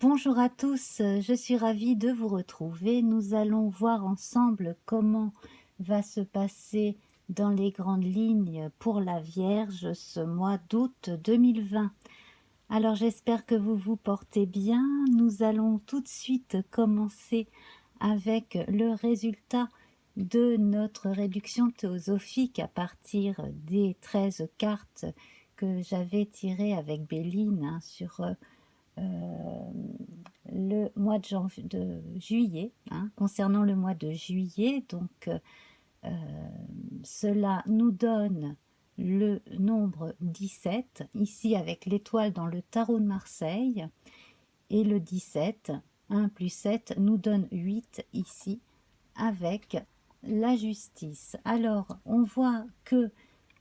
Bonjour à tous, je suis ravie de vous retrouver. Nous allons voir ensemble comment va se passer dans les grandes lignes pour la Vierge ce mois d'août 2020. Alors j'espère que vous vous portez bien. Nous allons tout de suite commencer avec le résultat de notre réduction théosophique à partir des 13 cartes que j'avais tirées avec Béline sur le mois de juillet, concernant le mois de juillet. Donc cela nous donne le nombre 17, ici avec l'étoile dans le tarot de Marseille, et le 17, 1 plus 7, nous donne 8 ici, avec la justice. Alors, on voit que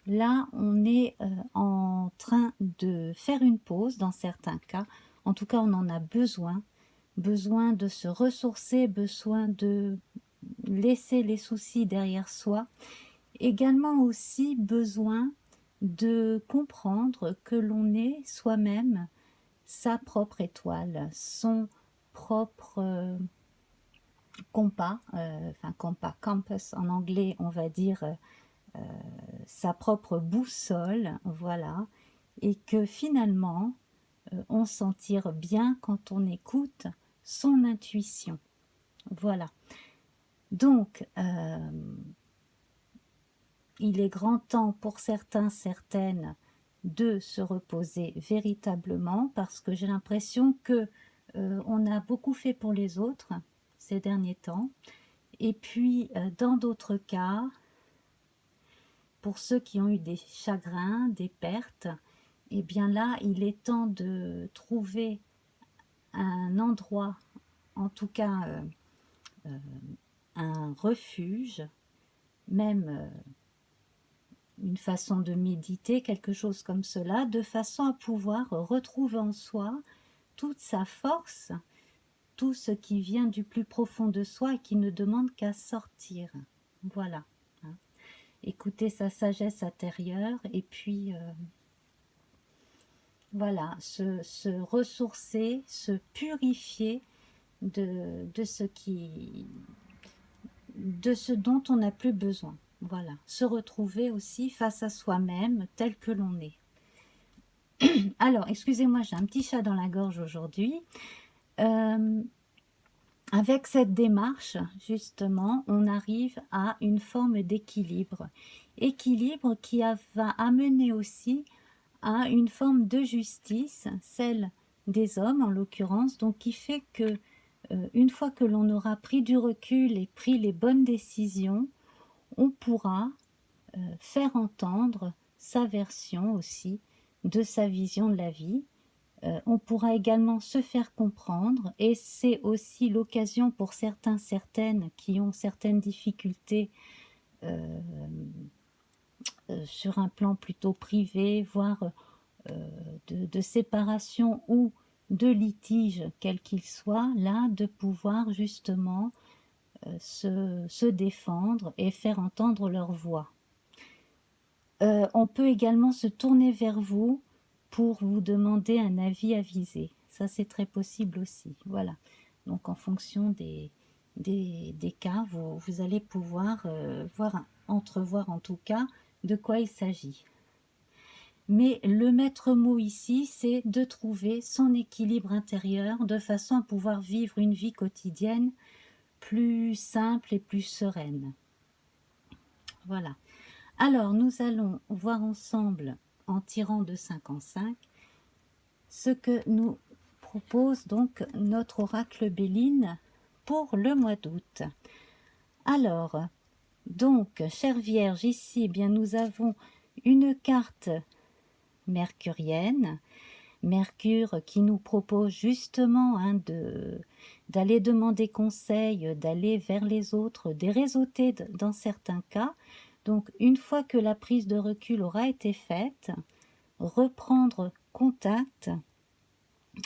là, on est en train de faire une pause dans certains cas. En tout cas, on en a besoin de se ressourcer, besoin de laisser les soucis derrière soi. Également aussi besoin de comprendre que l'on est soi-même sa propre étoile, son propre compas, compass en anglais, on va dire sa propre boussole, voilà, et que finalement, on s'en tire bien quand on écoute son intuition. Voilà. Donc, il est grand temps pour certains, certaines, de se reposer véritablement, parce que j'ai l'impression que on a beaucoup fait pour les autres ces derniers temps. Et puis, dans d'autres cas, pour ceux qui ont eu des chagrins, des pertes, et bien là, il est temps de trouver un endroit, en tout cas un refuge, même une façon de méditer, quelque chose comme cela, de façon à pouvoir retrouver en soi toute sa force, tout ce qui vient du plus profond de soi et qui ne demande qu'à sortir. Voilà. Écouter sa sagesse intérieure et puis voilà, se ressourcer, se purifier de ce dont on n'a plus besoin. Voilà, se retrouver aussi face à soi-même tel que l'on est. Alors, excusez-moi, j'ai un petit chat dans la gorge aujourd'hui. Avec cette démarche, justement, on arrive à une forme d'équilibre. Équilibre qui va amener aussi à une forme de justice, celle des hommes en l'occurrence, donc qui fait que une fois que l'on aura pris du recul et pris les bonnes décisions, on pourra faire entendre sa version aussi de sa vision de la vie. On pourra également se faire comprendre, et c'est aussi l'occasion pour certains, certaines qui ont certaines difficultés sur un plan plutôt privé, voire de séparation ou de litige, quel qu'il soit, là, de pouvoir justement se défendre et faire entendre leur voix. On peut également se tourner vers vous pour vous demander un avis avisé. Ça, c'est très possible aussi. Voilà. Donc, en fonction des cas, vous allez pouvoir entrevoir en tout cas de quoi il s'agit. Mais le maître mot ici, c'est de trouver son équilibre intérieur de façon à pouvoir vivre une vie quotidienne plus simple et plus sereine. Voilà. Alors, nous allons voir ensemble, en tirant de 5 en 5, ce que nous propose donc notre oracle Béline pour le mois d'août. Alors, donc, chère Vierge, ici, eh bien, nous avons une carte mercurienne, Mercure qui nous propose justement d'aller demander conseil, d'aller vers les autres, de réseauter dans certains cas. Donc, une fois que la prise de recul aura été faite, reprendre contact,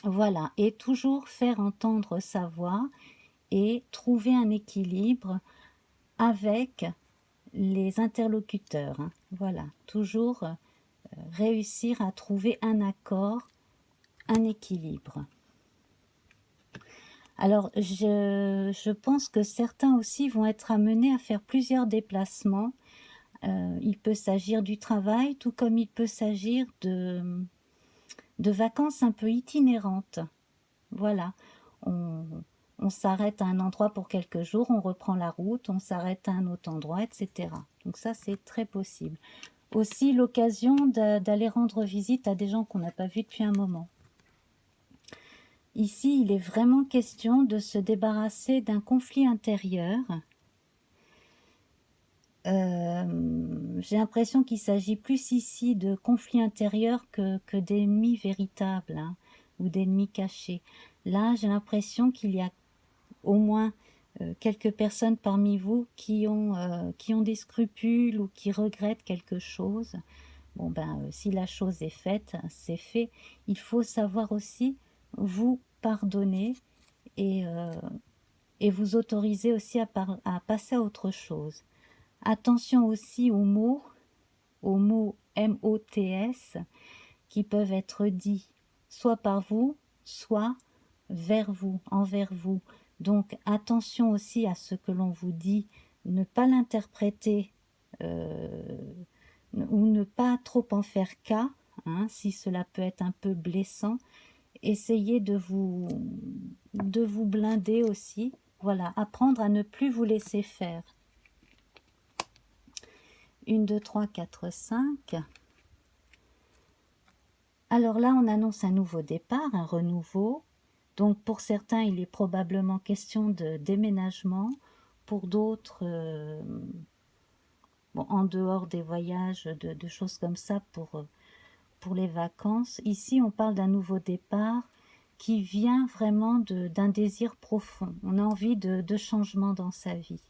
voilà, et toujours faire entendre sa voix et trouver un équilibre avec les interlocuteurs. Voilà, toujours réussir à trouver un accord, un équilibre. Alors, je pense que certains aussi vont être amenés à faire plusieurs déplacements. Il peut s'agir du travail, tout comme il peut s'agir de vacances un peu itinérantes. Voilà, on, on s'arrête à un endroit pour quelques jours, on reprend la route, on s'arrête à un autre endroit, etc. Donc ça, c'est très possible. Aussi l'occasion d'aller rendre visite à des gens qu'on n'a pas vus depuis un moment. Ici, il est vraiment question de se débarrasser d'un conflit intérieur. J'ai l'impression qu'il s'agit plus ici de conflits intérieurs que d'ennemis véritables, hein, ou d'ennemis cachés. Là, j'ai l'impression qu'il y a au moins quelques personnes parmi vous qui ont des scrupules ou qui regrettent quelque chose. Bon ben, si la chose est faite, c'est fait. Il faut savoir aussi vous pardonner et, vous autoriser aussi à passer à autre chose. Attention aussi aux mots MOTS qui peuvent être dits soit par vous, soit vers vous, envers vous. Donc attention aussi à ce que l'on vous dit, ne pas l'interpréter ou ne pas trop en faire cas, hein, si cela peut être un peu blessant. Essayez de vous blinder aussi. Voilà, apprendre à ne plus vous laisser faire. 1, 2, 3, 4, 5. Alors là, on annonce un nouveau départ, un renouveau. Donc pour certains, il est probablement question de déménagement. Pour d'autres, bon, en dehors des voyages, de choses comme ça pour les vacances. Ici, on parle d'un nouveau départ qui vient vraiment d'un désir profond. On a envie de changement dans sa vie.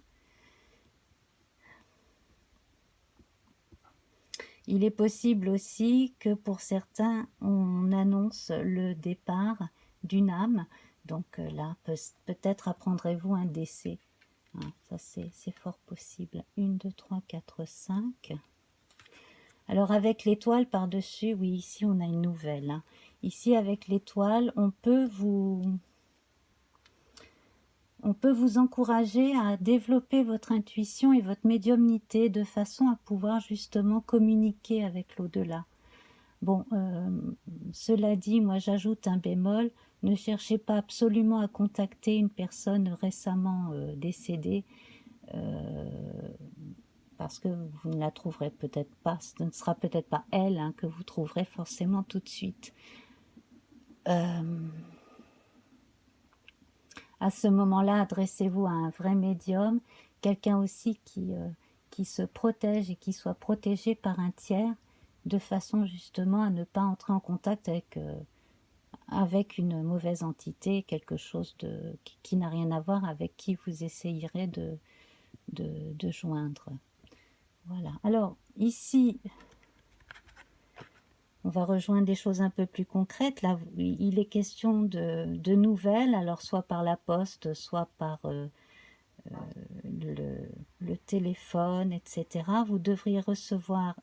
Il est possible aussi que pour certains, on annonce le départ d'une âme. Donc là, peut-être apprendrez-vous un décès. Hein, ça, c'est fort possible. 1, 2, 3, 4, 5. Alors avec l'étoile par-dessus, oui, ici on a une nouvelle. Hein. Ici avec l'étoile, on peut vous encourager à développer votre intuition et votre médiumnité de façon à pouvoir justement communiquer avec l'au-delà. Bon, cela dit, moi j'ajoute un bémol, ne cherchez pas absolument à contacter une personne récemment décédée, parce que vous ne la trouverez peut-être pas, ce ne sera peut-être pas elle, hein, que vous trouverez forcément tout de suite. À ce moment-là, adressez-vous à un vrai médium, quelqu'un aussi qui se protège et qui soit protégé par un tiers, de façon justement à ne pas entrer en contact avec une mauvaise entité, quelque chose qui n'a rien à voir avec qui vous essayerez de joindre. Voilà. Alors, ici, on va rejoindre des choses un peu plus concrètes. Là, il est question de nouvelles, alors soit par la poste, soit par le téléphone, etc. Vous devriez recevoir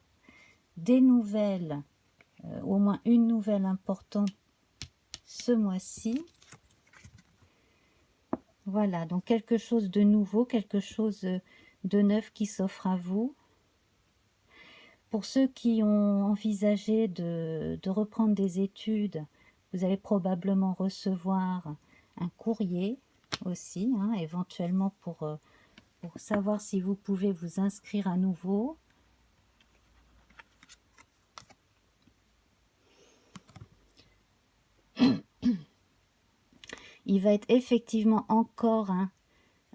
des nouvelles, au moins une nouvelle importante ce mois-ci. Voilà, donc quelque chose de nouveau, quelque chose de neuf qui s'offre à vous. Pour ceux qui ont envisagé de reprendre des études, vous allez probablement recevoir un courrier aussi, hein, éventuellement pour savoir si vous pouvez vous inscrire à nouveau. Il va être effectivement encore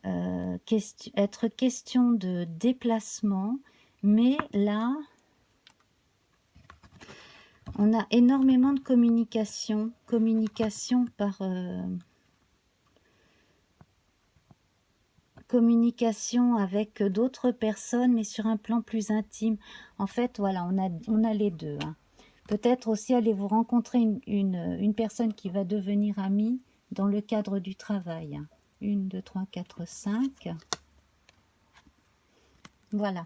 être question de déplacement, mais là, on a énormément de communication communication avec d'autres personnes, mais sur un plan plus intime. En fait, voilà, on a les deux. Hein. Peut-être aussi allez-vous rencontrer une personne qui va devenir amie dans le cadre du travail. 1, 2, 3, 4, 5. Voilà.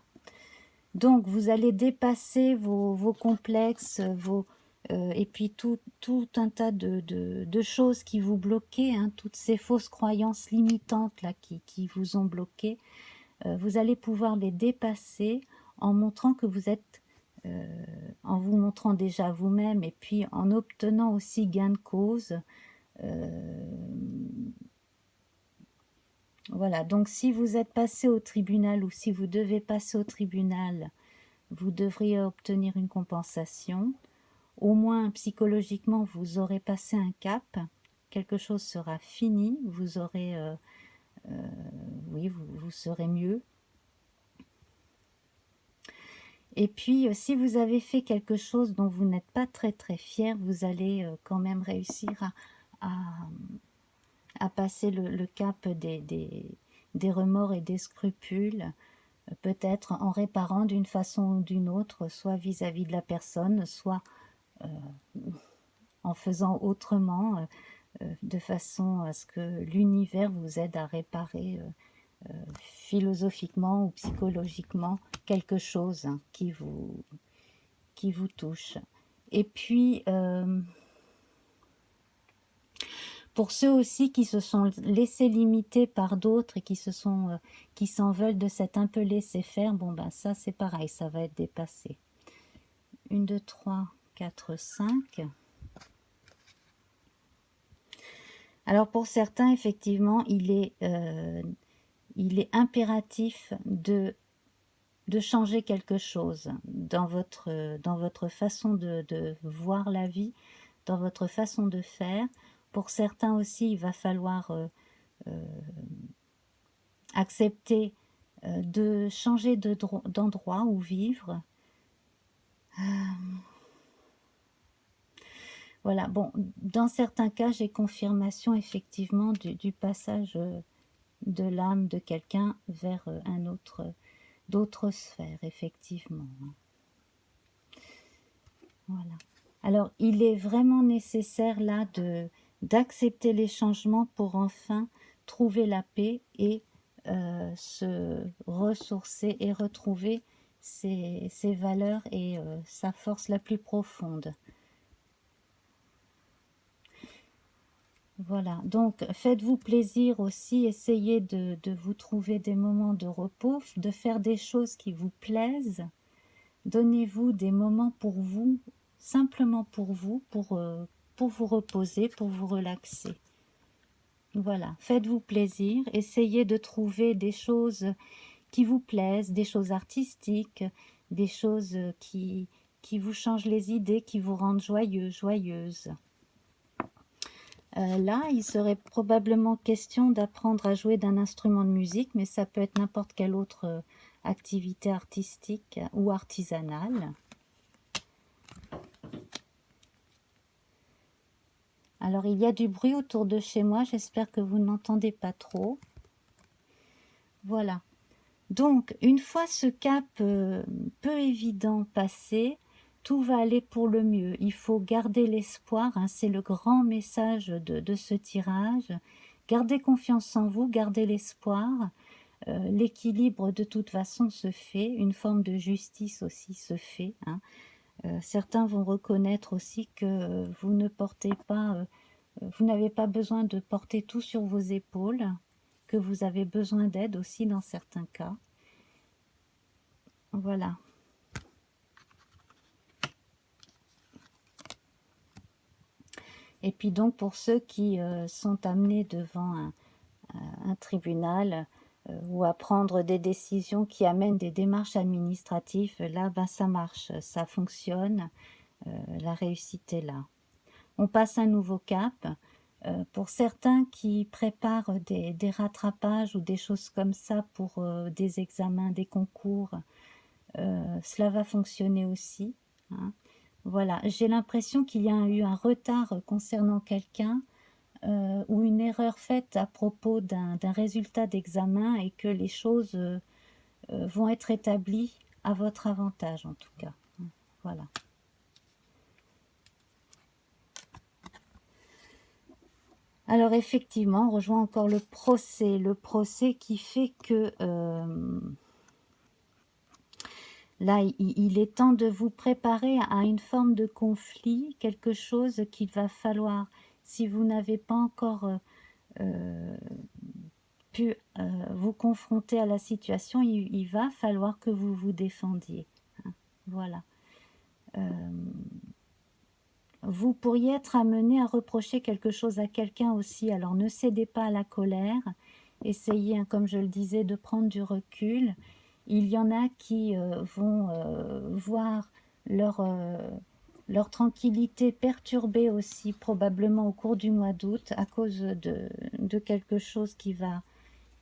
Donc, vous allez dépasser vos complexes, et puis tout un tas de choses qui vous bloquaient, hein, toutes ces fausses croyances limitantes là qui vous ont bloqué, vous allez pouvoir les dépasser en montrant que vous êtes, en vous montrant déjà vous-même et puis en obtenant aussi gain de cause. Voilà, donc si vous êtes passé au tribunal ou si vous devez passer au tribunal, vous devriez obtenir une compensation. Au moins psychologiquement, vous aurez passé un cap, quelque chose sera fini, vous aurez, oui, vous serez mieux. Et puis, si vous avez fait quelque chose dont vous n'êtes pas très très fier, vous allez quand même réussir à passer le cap des remords et des scrupules, peut-être en réparant d'une façon ou d'une autre, soit vis-à-vis de la personne, soit en faisant autrement, de façon à ce que l'univers vous aide à réparer philosophiquement ou psychologiquement quelque chose, hein, qui vous touche. Et puis, pour ceux aussi qui se sont laissés limiter par d'autres et qui s'en veulent de cet un peu laisser faire, bon ben ça c'est pareil, ça va être dépassé. 1, 2, 3, 4, 5. Alors pour certains, effectivement, il est impératif de changer quelque chose dans votre façon de voir la vie, dans votre façon de faire. Pour certains aussi, il va falloir accepter de changer d'endroit où vivre. Voilà, bon, dans certains cas, j'ai confirmation effectivement du passage de l'âme de quelqu'un vers d'autres sphères, effectivement. Voilà. Alors, il est vraiment nécessaire là d'accepter les changements pour enfin trouver la paix et se ressourcer et retrouver ses valeurs et sa force la plus profonde. Voilà, donc faites-vous plaisir aussi, essayez de vous trouver des moments de repos, de faire des choses qui vous plaisent. Donnez-vous des moments pour vous, simplement pour vous, pour vous reposer, pour vous relaxer. Voilà, faites-vous plaisir, essayez de trouver des choses qui vous plaisent, des choses artistiques, des choses qui vous changent les idées, qui vous rendent joyeux, joyeuse. Là, il serait probablement question d'apprendre à jouer d'un instrument de musique, mais ça peut être n'importe quelle autre activité artistique ou artisanale. Alors, il y a du bruit autour de chez moi, j'espère que vous n'entendez pas trop. Voilà. Donc, une fois ce cap peu évident passé, tout va aller pour le mieux. Il faut garder l'espoir, hein, c'est le grand message de ce tirage. Gardez confiance en vous, gardez l'espoir. L'équilibre de toute façon se fait, une forme de justice aussi se fait, hein. Certains vont reconnaître aussi que vous ne portez pas, vous n'avez pas besoin de porter tout sur vos épaules, que vous avez besoin d'aide aussi dans certains cas. Voilà. Et puis donc pour ceux qui sont amenés devant un tribunal ou à prendre des décisions qui amènent des démarches administratives, là ben, ça marche, ça fonctionne, la réussite est là. On passe un nouveau cap. Pour certains qui préparent des rattrapages ou des choses comme ça pour des examens, des concours, cela va fonctionner aussi, hein. Voilà, j'ai l'impression qu'il y a eu un retard concernant quelqu'un ou une erreur faite à propos d'un résultat d'examen et que les choses vont être établies à votre avantage en tout cas. Voilà. Alors effectivement, on rejoint encore le procès qui fait que Là, il est temps de vous préparer à une forme de conflit, quelque chose qu'il va falloir, si vous n'avez pas encore euh, pu vous confronter à la situation, il va falloir que vous vous défendiez. Hein. Voilà. Vous pourriez être amené à reprocher quelque chose à quelqu'un aussi, alors ne cédez pas à la colère, essayez, hein, comme je le disais, de prendre du recul. Il y en a qui vont voir leur tranquillité perturbée aussi, probablement au cours du mois d'août, à cause de quelque chose qui va,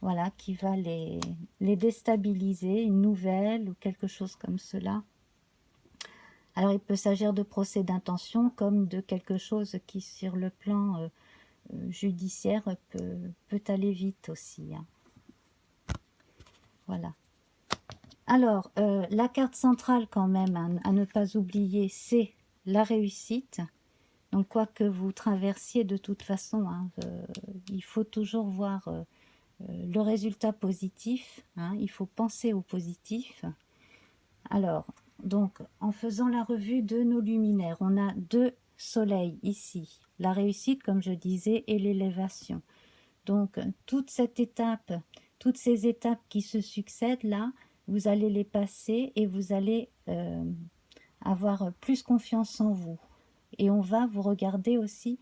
voilà, qui va les déstabiliser, une nouvelle ou quelque chose comme cela. Alors il peut s'agir de procès d'intention comme de quelque chose qui sur le plan judiciaire peut aller vite aussi. Hein. Voilà. Alors la carte centrale quand même hein, à ne pas oublier, c'est la réussite. Donc quoi que vous traversiez de toute façon, hein, il faut toujours voir le résultat positif. Hein, il faut penser au positif. Alors, donc, en faisant la revue de nos luminaires, on a 2 soleils ici. La réussite, comme je disais, et l'élévation. Donc, toute cette étape, toutes ces étapes qui se succèdent là, vous allez les passer et vous allez avoir plus confiance en vous. Et on va vous regarder aussi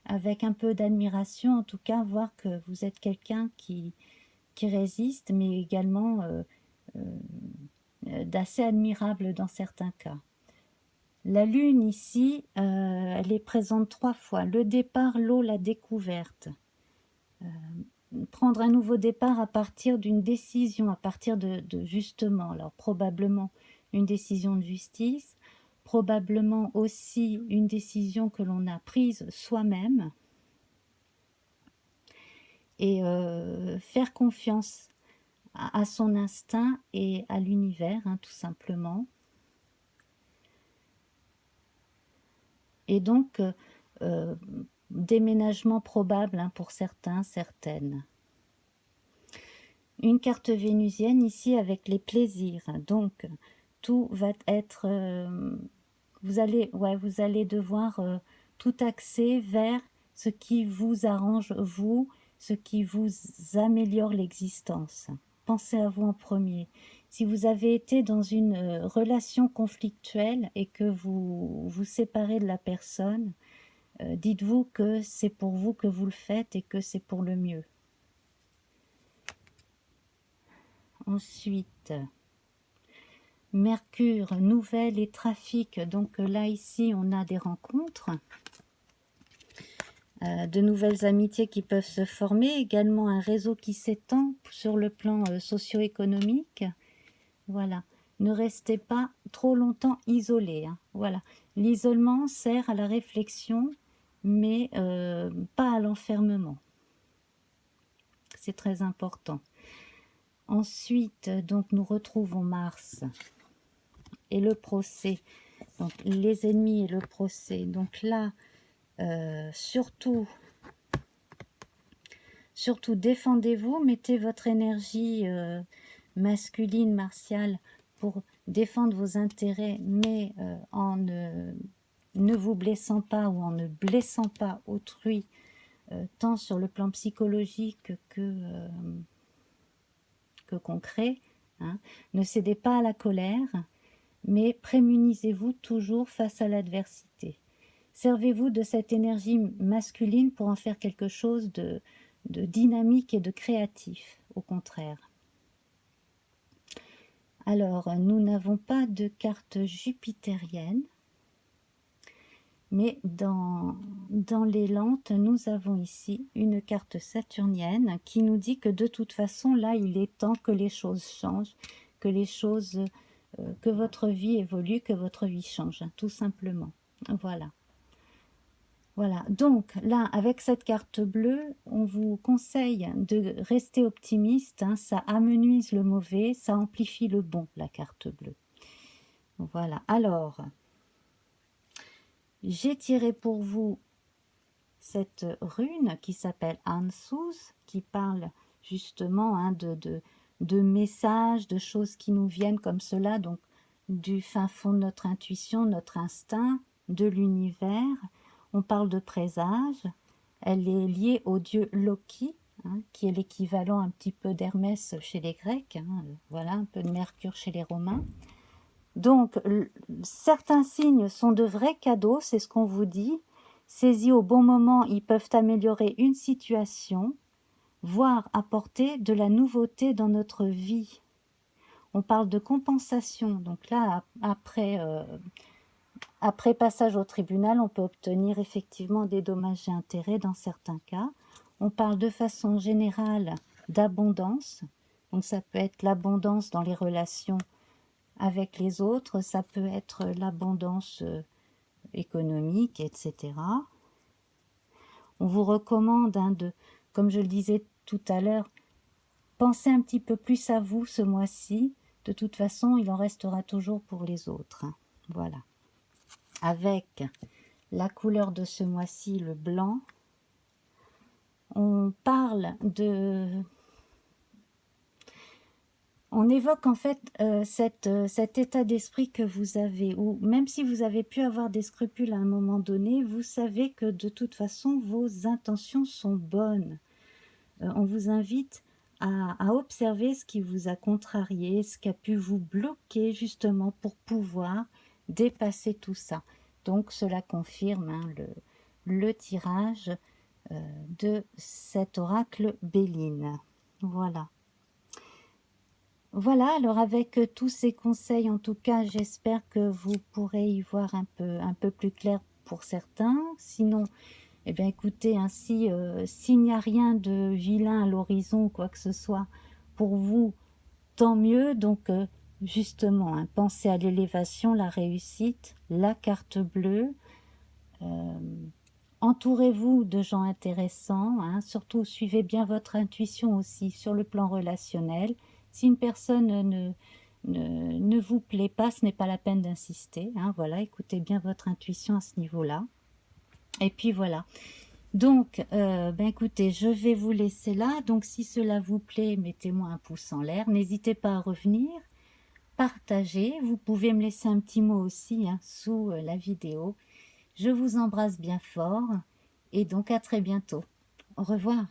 avec un peu d'admiration, en tout cas, voir que vous êtes quelqu'un qui résiste, mais également d'assez admirable dans certains cas. La lune ici, elle est présente 3 fois. Le départ, l'eau, la découverte. Prendre un nouveau départ à partir d'une décision, à partir de justement, alors probablement une décision de justice, probablement aussi une décision que l'on a prise soi-même, et faire confiance à son instinct et à l'univers, hein, tout simplement. Et donc, déménagement probable hein, pour certains, certaines. Une carte vénusienne ici avec les plaisirs. Donc, tout va être... vous allez devoir tout axer vers ce qui vous arrange, vous, ce qui vous améliore l'existence. Pensez à vous en premier. Si vous avez été dans une relation conflictuelle et que vous vous séparez de la personne, dites-vous que c'est pour vous que vous le faites et que c'est pour le mieux. Ensuite, Mercure, nouvelles et trafic. Donc là, ici, on a des rencontres, de nouvelles amitiés qui peuvent se former, également un réseau qui s'étend sur le plan socio-économique. Voilà. Ne restez pas trop longtemps isolé. Hein. Voilà. L'isolement sert à la réflexion, mais pas à l'enfermement. C'est très important. Ensuite, donc, nous retrouvons Mars et le procès. Donc, les ennemis et le procès. Donc là, surtout, défendez-vous, mettez votre énergie masculine, martiale, pour défendre vos intérêts, mais en ne vous blessant pas ou en ne blessant pas autrui, tant sur le plan psychologique que concret. Hein. Ne cédez pas à la colère, mais prémunisez-vous toujours face à l'adversité. Servez-vous de cette énergie masculine pour en faire quelque chose de dynamique et de créatif, au contraire. Alors, nous n'avons pas de carte jupitérienne, mais dans les lentes, nous avons ici une carte saturnienne qui nous dit que de toute façon, là, il est temps que les choses changent, que les choses, que votre vie évolue, que votre vie change, tout simplement. Voilà. Voilà, donc là, avec cette carte bleue, on vous conseille de rester optimiste, hein, ça amenuise le mauvais, ça amplifie le bon, la carte bleue. Voilà, alors, j'ai tiré pour vous cette rune qui s'appelle Ansuz, qui parle justement hein, de messages, de choses qui nous viennent comme cela, donc du fin fond de notre intuition, notre instinct, de l'univers. On parle de présage. Elle est liée au dieu Loki, hein, qui est l'équivalent un petit peu d'Hermès chez les Grecs, hein, voilà, un peu de Mercure chez les Romains. Donc, certains signes sont de vrais cadeaux, c'est ce qu'on vous dit. Saisis au bon moment, ils peuvent améliorer une situation, voire apporter de la nouveauté dans notre vie. On parle de compensation. Donc là, après passage au tribunal, on peut obtenir effectivement des dommages et intérêts dans certains cas. On parle de façon générale d'abondance. Donc ça peut être l'abondance dans les relations avec les autres, ça peut être l'abondance économique, etc. On vous recommande, comme je le disais tout à l'heure, pensez un petit peu plus à vous ce mois-ci. De toute façon, il en restera toujours pour les autres. Voilà. Avec la couleur de ce mois-ci, le blanc, on parle de... On évoque en fait cet état d'esprit que vous avez, ou même si vous avez pu avoir des scrupules à un moment donné, vous savez que de toute façon, vos intentions sont bonnes. On vous invite à observer ce qui vous a contrarié, ce qui a pu vous bloquer justement pour pouvoir dépasser tout ça. Donc cela confirme le tirage de cet oracle Béline. Voilà. Voilà, alors avec tous ces conseils, en tout cas, j'espère que vous pourrez y voir un peu plus clair pour certains. Sinon, eh bien écoutez, ainsi, s'il n'y a rien de vilain à l'horizon ou quoi que ce soit, pour vous, tant mieux. Donc, justement, hein, pensez à l'élévation, la réussite, la carte bleue. Entourez-vous de gens intéressants, hein, surtout suivez bien votre intuition aussi sur le plan relationnel. Si une personne ne vous plaît pas, ce n'est pas la peine d'insister, hein, voilà, écoutez bien votre intuition à ce niveau-là. Et puis voilà. Donc, écoutez, je vais vous laisser là. Donc, si cela vous plaît, mettez-moi un pouce en l'air. N'hésitez pas à revenir, partager. Vous pouvez me laisser un petit mot aussi hein, sous la vidéo. Je vous embrasse bien fort et donc à très bientôt. Au revoir.